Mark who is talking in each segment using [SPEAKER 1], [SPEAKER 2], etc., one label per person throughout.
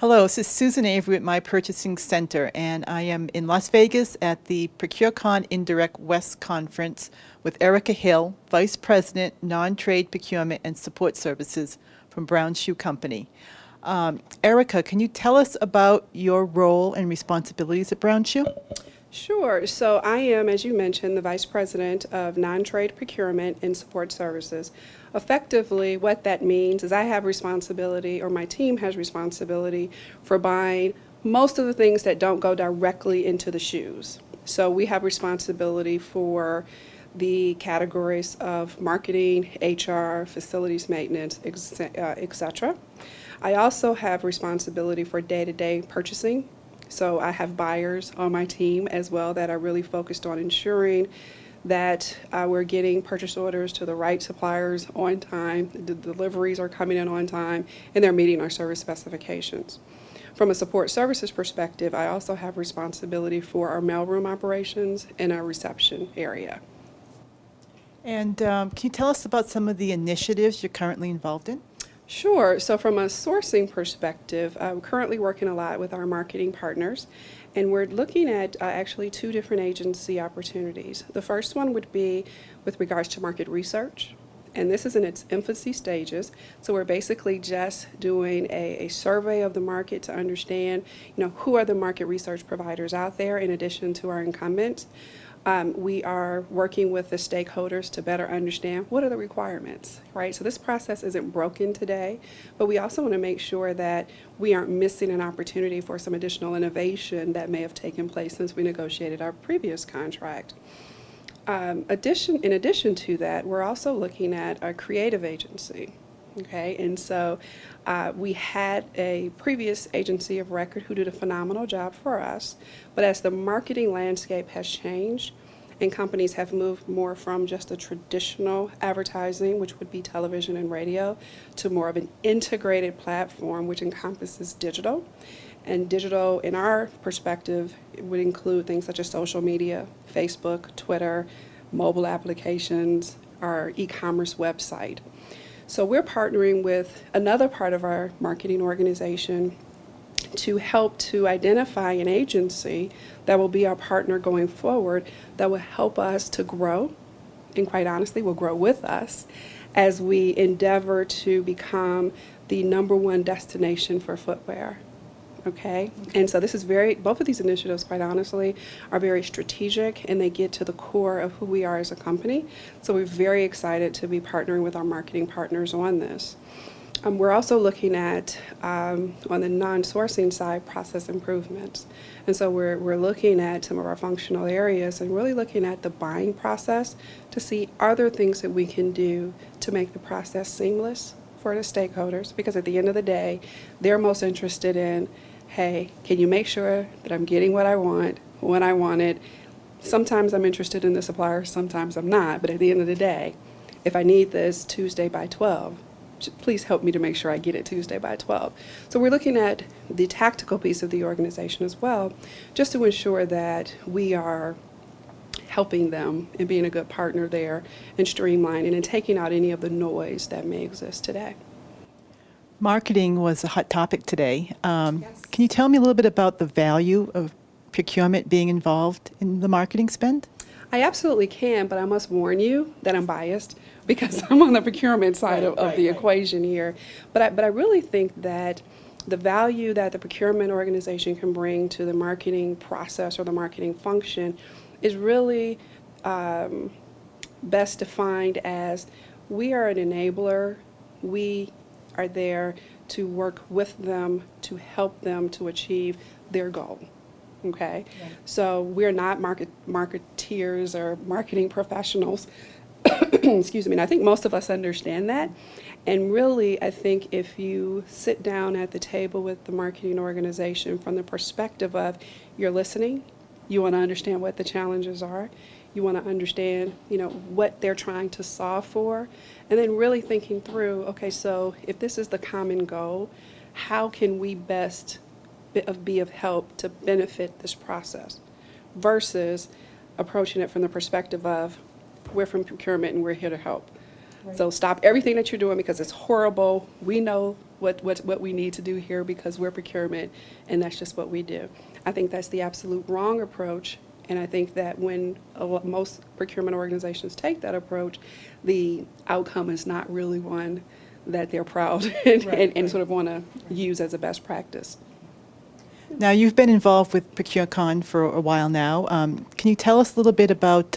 [SPEAKER 1] Hello, this is Susan Avery at My Purchasing Center, and I am in Las Vegas at the ProcureCon Indirect West Conference with Erica Hill, Vice President, Non-Trade Procurement and Support Services from Brown Shoe Company. Erica, can you tell us about your role and responsibilities at Brown Shoe?
[SPEAKER 2] Sure. So I am, as you mentioned, the Vice President of Non-Trade Procurement and Support Services. Effectively, what that means is I have responsibility, or my team has responsibility, for buying most of the things that don't go directly into the shoes. So we have responsibility for the categories of marketing, HR, facilities maintenance, etc. I also have responsibility for day-to-day purchasing. So I have buyers on my team as well that are really focused on ensuring that we're getting purchase orders to the right suppliers on time, the deliveries are coming in on time, and they're meeting our service specifications. From a support services perspective, I also have responsibility for our mailroom operations and our reception area.
[SPEAKER 1] And can you tell us about some of the initiatives you're currently involved in?
[SPEAKER 2] Sure. So from a sourcing perspective, I'm currently working a lot with our marketing partners, and we're looking at actually two different agency opportunities. The first one would be with regards to market research, and this is in its infancy stages. So we're basically just doing a survey of the market to understand, who are the market research providers out there in addition to our incumbents. We are working with the stakeholders to better understand what are the requirements, right? So this process isn't broken today, but we also want to make sure that we aren't missing an opportunity for some additional innovation that may have taken place since we negotiated our previous contract. In addition to that, we're also looking at a creative agency. Okay, and so we had a previous agency of record who did a phenomenal job for us, but as the marketing landscape has changed and companies have moved more from just a traditional advertising, which would be television and radio, to more of an integrated platform which encompasses digital. And digital, in our perspective, would include things such as social media, Facebook, Twitter, mobile applications, our e-commerce website. So we're partnering with another part of our marketing organization to help to identify an agency that will be our partner going forward that will help us to grow, and quite honestly will grow with us as we endeavor to become the #1 destination for footwear. Okay, and so this is both of these initiatives, quite honestly, are very strategic, and they get to the core of who we are as a company. So we're very excited to be partnering with our marketing partners on this. We're also looking at, on the non-sourcing side, process improvements. And so we're looking at some of our functional areas and really looking at the buying process to see are there things that we can do to make the process seamless for the stakeholders, because at the end of the day, they're most interested in, hey, can you make sure that I'm getting what I want, when I want it? Sometimes I'm interested in the supplier, sometimes I'm not, but at the end of the day, if I need this Tuesday by 12, please help me to make sure I get it Tuesday by 12. So we're looking at the tactical piece of the organization as well, just to ensure that we are helping them and being a good partner there and streamlining and taking out any of the noise that may exist today.
[SPEAKER 1] Marketing was a hot topic today.
[SPEAKER 2] Yes.
[SPEAKER 1] Can you tell me a little bit about the value of procurement being involved in the marketing spend?
[SPEAKER 2] I absolutely can, but I must warn you that I'm biased because I'm on the procurement side of the equation here. But I really think that the value that the procurement organization can bring to the marketing process or the marketing function is really best defined as we are an enabler. We are there to work with them to help them to achieve their goal. Okay, yeah. So we're not marketeers or marketing professionals. Excuse me. And I think most of us understand that. And really, I think if you sit down at the table with the marketing organization from the perspective of you're listening, you want to understand what the challenges are, you want to understand, what they're trying to solve for, and then really thinking through, okay, so if this is the common goal, how can we best be of help to benefit this process, versus approaching it from the perspective of we're from procurement and we're here to help. So stop everything that you're doing because it's horrible. We know what we need to do here because we're procurement, and that's just what we do. I think that's the absolute wrong approach, and I think that when most procurement organizations take that approach, the outcome is not really one that they're proud and sort of want to use as a best practice.
[SPEAKER 1] Now, you've been involved with ProcureCon for a while now. Can you tell us a little bit about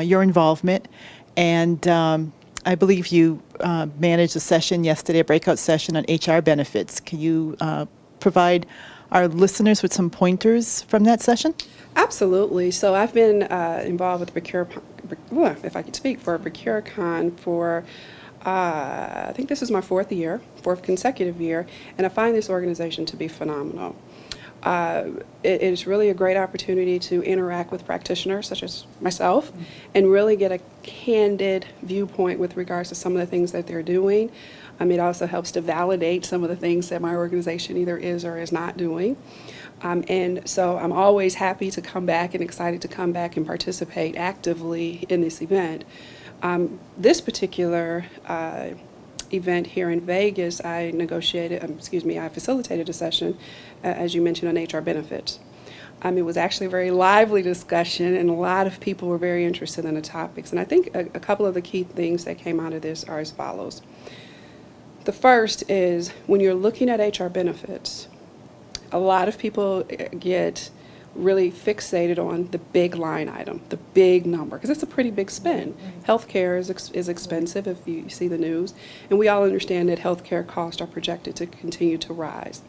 [SPEAKER 1] your involvement? And I believe you managed a session yesterday, a breakout session on HR benefits. Can you provide our listeners with some pointers from that session?
[SPEAKER 2] Absolutely. So I've been involved with if I could speak, for ProcureCon for I think this is my fourth consecutive year, and I find this organization to be phenomenal. It is really a great opportunity to interact with practitioners such as myself and really get a candid viewpoint with regards to some of the things that they're doing. It also helps to validate some of the things that my organization either is or is not doing. And so I'm always happy to come back and excited to come back and participate actively in this event. This particular event here in Vegas, I facilitated a session, as you mentioned, on HR benefits. It was actually a very lively discussion, and a lot of people were very interested in the topics. And I think a couple of the key things that came out of this are as follows. The first is when you're looking at HR benefits, a lot of people get really fixated on the big line item, the big number, because it's a pretty big spend. Healthcare is expensive if you see the news, and we all understand that healthcare costs are projected to continue to rise.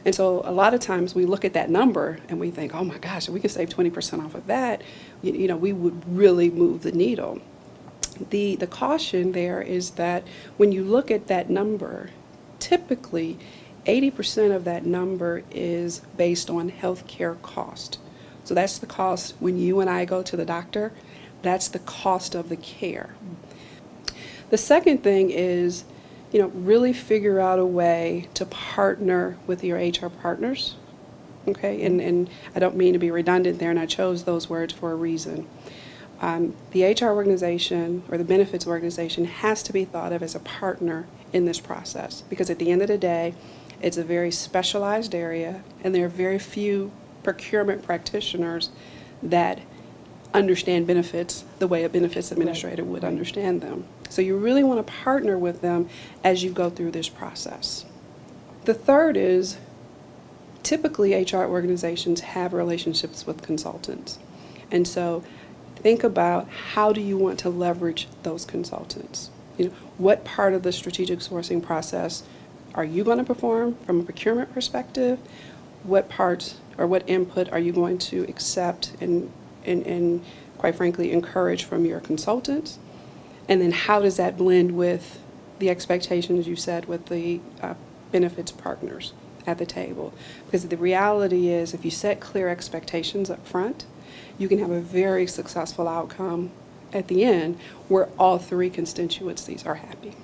[SPEAKER 2] And so a lot of times we look at that number and we think, oh my gosh, if we could save 20% off of that, we would really move the needle. The caution there is that when you look at that number, typically 80% of that number is based on healthcare cost. So that's the cost when you and I go to the doctor. That's the cost of the care. The second thing is, really figure out a way to partner with your HR partners. Okay, and I don't mean to be redundant there, and I chose those words for a reason. The HR organization or the benefits organization has to be thought of as a partner in this process, because at the end of the day, it's a very specialized area, and there are very few procurement practitioners that understand benefits the way a benefits administrator would understand them. So you really want to partner with them as you go through this process. The third is, typically HR organizations have relationships with consultants. And so think about, how do you want to leverage those consultants? What part of the strategic sourcing process are you going to perform from a procurement perspective? What parts or what input are you going to accept and quite frankly encourage from your consultants? And then how does that blend with the expectations you set with the benefits partners at the table? Because the reality is, if you set clear expectations up front, you can have a very successful outcome at the end where all three constituencies are happy.